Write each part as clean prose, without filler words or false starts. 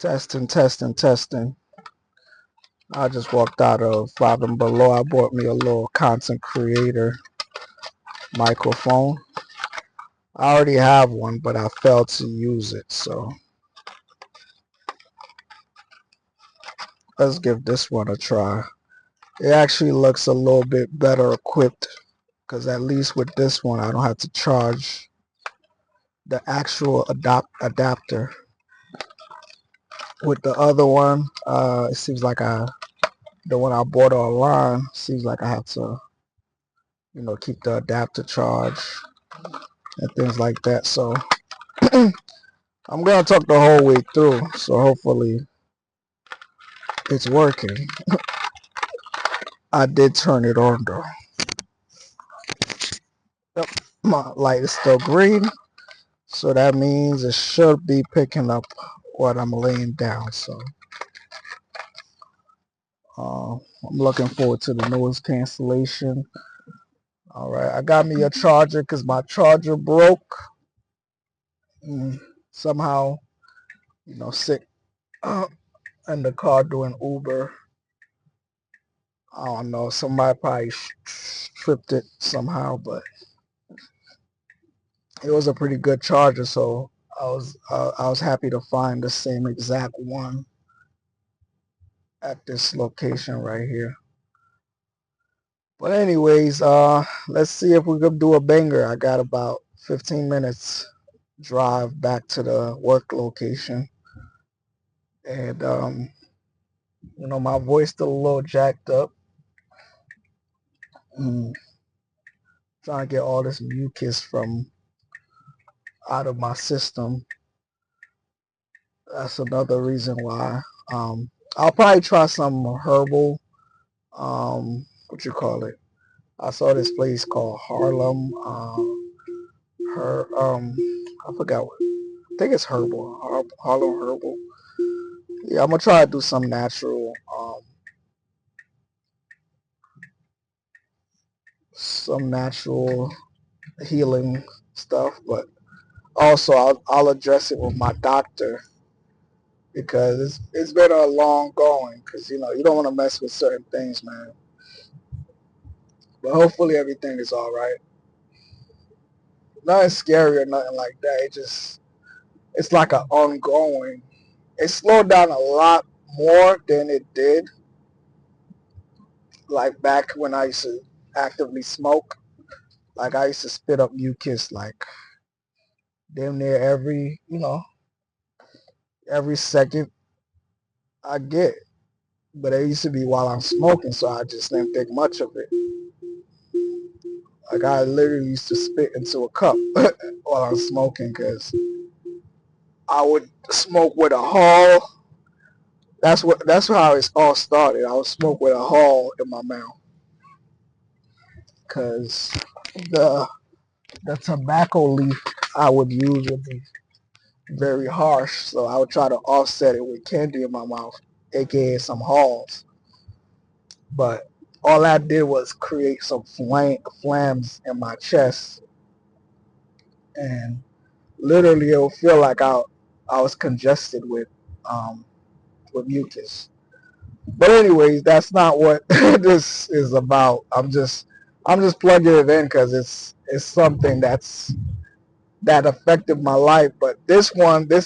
Testing, testing, testing. I just walked out of Five and Below. I bought me a little content creator microphone. I already have one, but I failed to use it. So let's give this one a try. It actually looks a little bit better equipped because at least with this one, I don't have to charge the actual adapter. With the other one, it seems like the one I bought online, seems like I have to, keep the adapter charged and things like that. So I'm gonna talk the whole way through. So hopefully it's working. I did turn it on though. Yep, my light is still green, so that means it should be picking up what I'm laying down. So I'm looking forward to the noise cancellation. All right, I got me a charger because my charger broke. Somehow, sick in the car doing Uber. I don't know. Somebody probably tripped it somehow, but it was a pretty good charger. So I was happy to find the same exact one at this location right here. But anyways, let's see if we could do a banger. I got about 15 minutes drive back to the work location, and my voice still a little jacked up. Trying to get all this mucus from out of my system. That's another reason why. I'll probably try some herbal. What you call it? I saw this place called Harlem. I forgot what. I think it's herbal. Harlem herbal. Yeah, I'm gonna try to do some natural. Some natural healing stuff, but also I'll address it with my doctor because it's been a long going because you don't want to mess with certain things, man. But hopefully everything is all right. Nothing scary or nothing like that. It's like an ongoing. It slowed down a lot more than it did like back when I used to actively smoke. Like I used to spit up mucus like damn near every second I get. But it used to be while I'm smoking, so I just didn't think much of it. Like I literally used to spit into a cup while I'm smoking because I would smoke with a Hall. That's how it all started. I would smoke with a Hall in my mouth because the the tobacco leaf I would use would be very harsh, so I would try to offset it with candy in my mouth, aka some Halls. But all that did was create some flams in my chest, and literally it would feel like I was congested with mucus. But anyways, that's not what this is about. I'm just plugging it in because it's something that affected my life. But this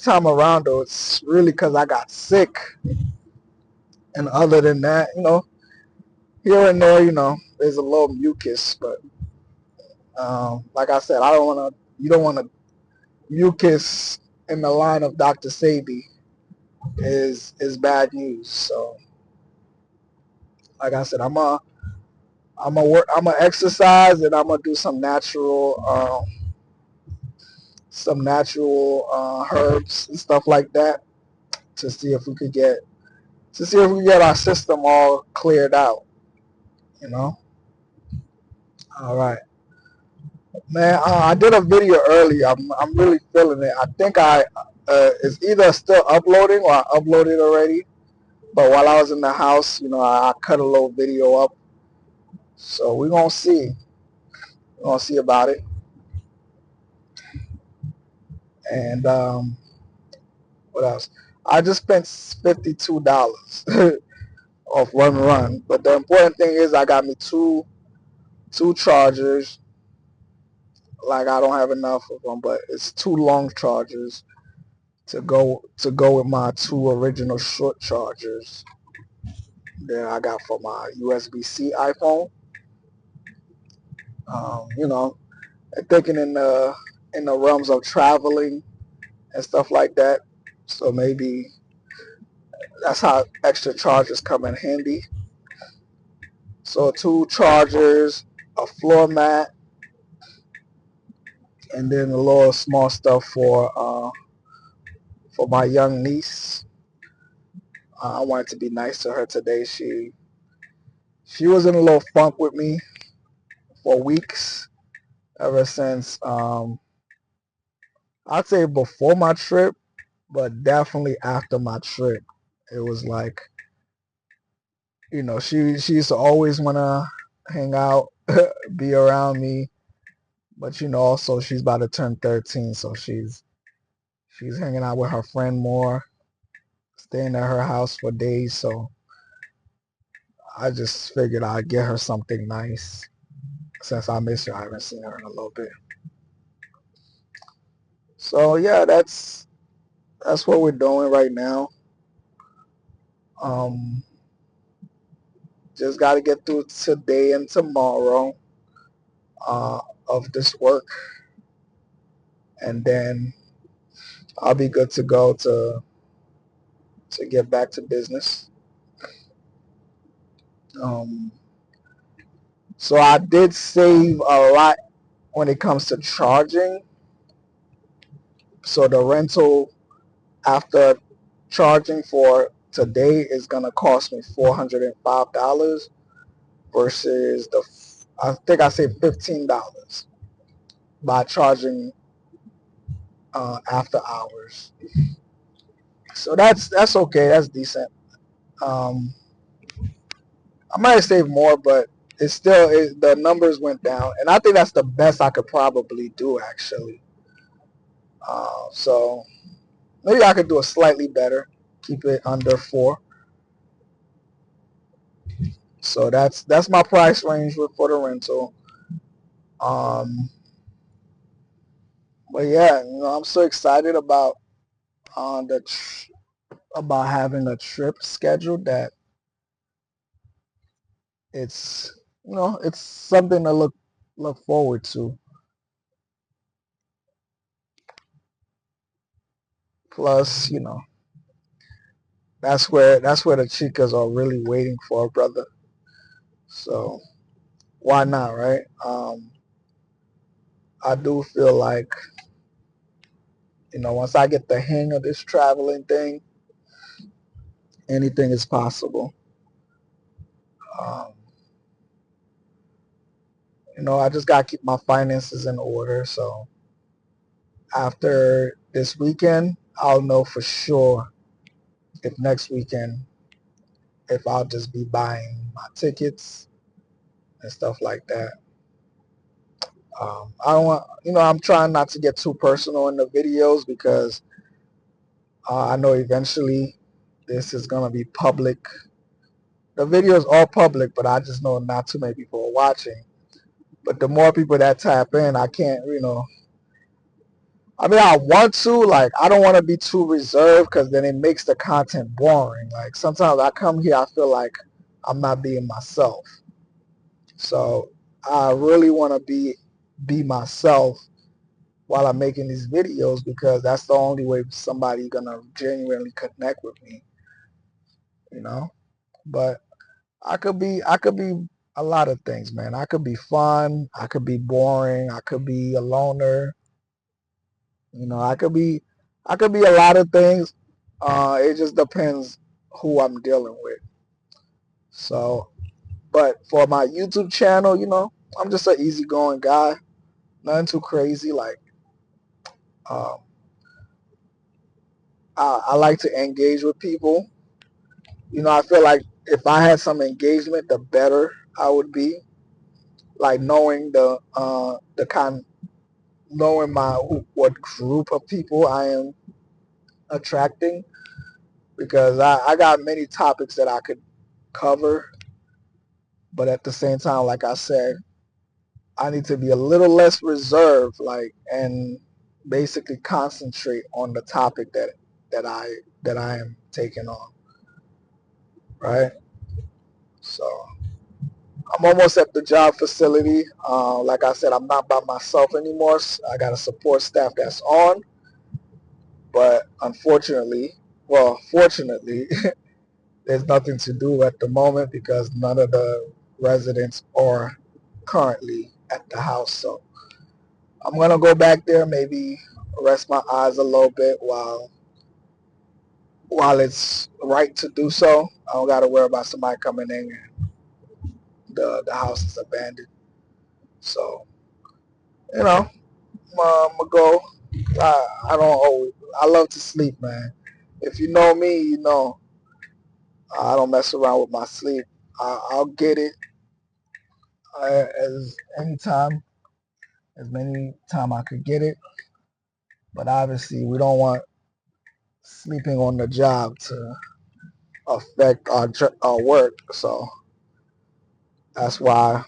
time around though, it's really because I got sick. And other than that, here and there, there's a little mucus. But like I said, I don't want to. You don't want to mucus in the line of Dr. Sabi is bad news. So like I said, I'm gonna exercise and I'm gonna do some natural herbs and stuff like that to see if we could get our system all cleared out. You know. All right, man. I did a video earlier. I'm really feeling it. I think it's either still uploading or I uploaded already. But while I was in the house, I cut a little video up. So we're gonna see. We're gonna see about it. And What else? I just spent $52 off one run. But the important thing is I got me two chargers. Like I don't have enough of them, but it's two long chargers to go with my two original short chargers that I got for my USB-C iPhone. You know, and thinking in the realms of traveling and stuff like that. So maybe that's how extra chargers come in handy. So two chargers, a floor mat, and then a little small stuff for my young niece. I wanted to be nice to her today. She was in a little funk with me for weeks, ever since I'd say before my trip, but definitely after my trip. It was like, she used to always want to hang out, be around me, but also she's about to turn 13, so she's hanging out with her friend more, staying at her house for days. So I just figured I'd get her something nice since I miss her. I haven't seen her in a little bit. So yeah, that's what we're doing right now. Um, just got to get through today and tomorrow uh, of this work, and then I'll be good to go to get back to business. Um, so I did save a lot when it comes to charging. So the rental after charging for today is gonna cost me $405 versus I think I saved $15 by charging after hours. So that's okay. That's decent. Um, I might have saved more, but the numbers went down, and I think that's the best I could probably do actually. So maybe I could do it slightly better, keep it under four. So that's my price range for the rental. Um, but yeah, I'm so excited about about having a trip scheduled that it's something to look forward to. Plus, that's where the chicas are really waiting for, brother. So why not, right? I do feel like once I get the hang of this traveling thing, anything is possible. Um, I just gotta keep my finances in order. So after this weekend, I'll know for sure if next weekend if I'll just be buying my tickets and stuff like that. I don't want, I'm trying not to get too personal in the videos because I know eventually this is gonna be public. The videos are public, but I just know not too many people are watching. But the more people that tap in, I can't, I mean, I want to, like, I don't want to be too reserved because then it makes the content boring. Like, sometimes I come here, I feel like I'm not being myself. So I really want to be myself while I'm making these videos because that's the only way somebody's gonna genuinely connect with me, you know. But I could be a lot of things, man. I could be fun, I could be boring, I could be a loner, I could be a lot of things. It just depends who I'm dealing with. So, but for my YouTube channel, I'm just an easygoing guy, nothing too crazy. Like, um, I like to engage with people. I feel like if I had some engagement, the better I would be. Like knowing knowing what group of people I am attracting because I got many topics that I could cover, but at the same time, like I said, I need to be a little less reserved, like, and basically concentrate on the topic that I that I am taking on, right? So I'm almost at the job facility. Like I said, I'm not by myself anymore. I got a support staff that's on, but unfortunately, well, fortunately, there's nothing to do at the moment because none of the residents are currently at the house. So I'm gonna go back there, maybe rest my eyes a little bit while it's right to do so. I don't gotta worry about somebody coming in and the house is abandoned. So I'm gonna go. I don't always. I love to sleep, man. If you know me, you know I don't mess around with my sleep. I'll get it as anytime, as many time I could get it. But obviously, we don't want sleeping on the job to affect our work. So that's why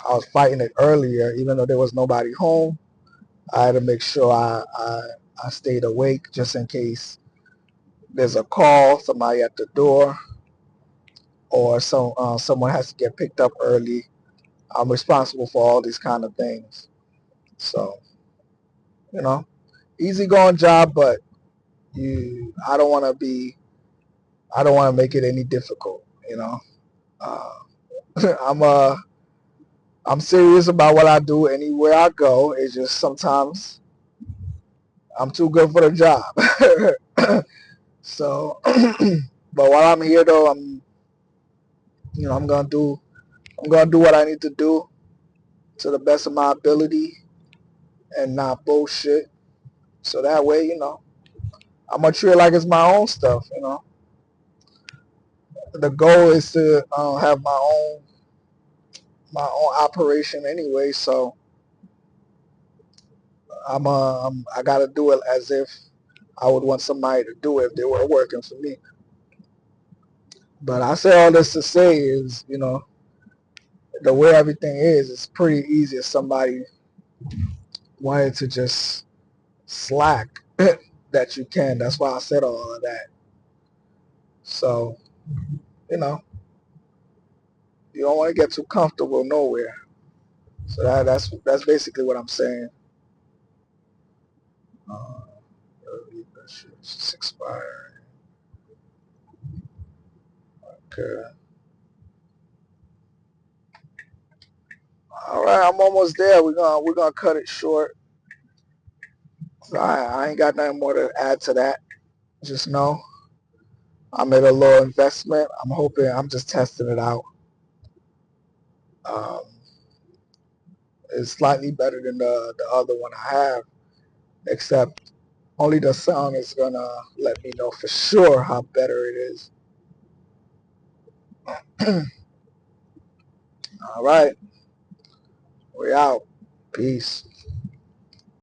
I was fighting it earlier, even though there was nobody home. I had to make sure I stayed awake just in case there's a call, somebody at the door, or someone has to get picked up early. I'm responsible for all these kind of things. So, you know, easygoing job, but I don't want to I don't want to make it any difficult. Uh, I'm I'm serious about what I do anywhere I go. It's just sometimes I'm too good for the job. So, but while I'm here though, I'm I'm gonna do what I need to do to the best of my ability and not bullshit. So that way, I'm gonna treat it like it's my own stuff. The goal is to have my own operation anyway. So I gotta do it as if I would want somebody to do it if they were working for me. But I say all this to say is, the way everything is, it's pretty easy if somebody wanted to just slack that you can. That's why I said all of that. So, you know, you don't want to get too comfortable nowhere. So that's basically what I'm saying. Uh, it's expired. Okay. All right, I'm almost there. We're gonna cut it short. So I ain't got nothing more to add to that. Just know I made a little investment. I'm just testing it out. Um, it's slightly better than the other one I have, except only the sound is gonna let me know for sure how better it is. All right, we out. Peace.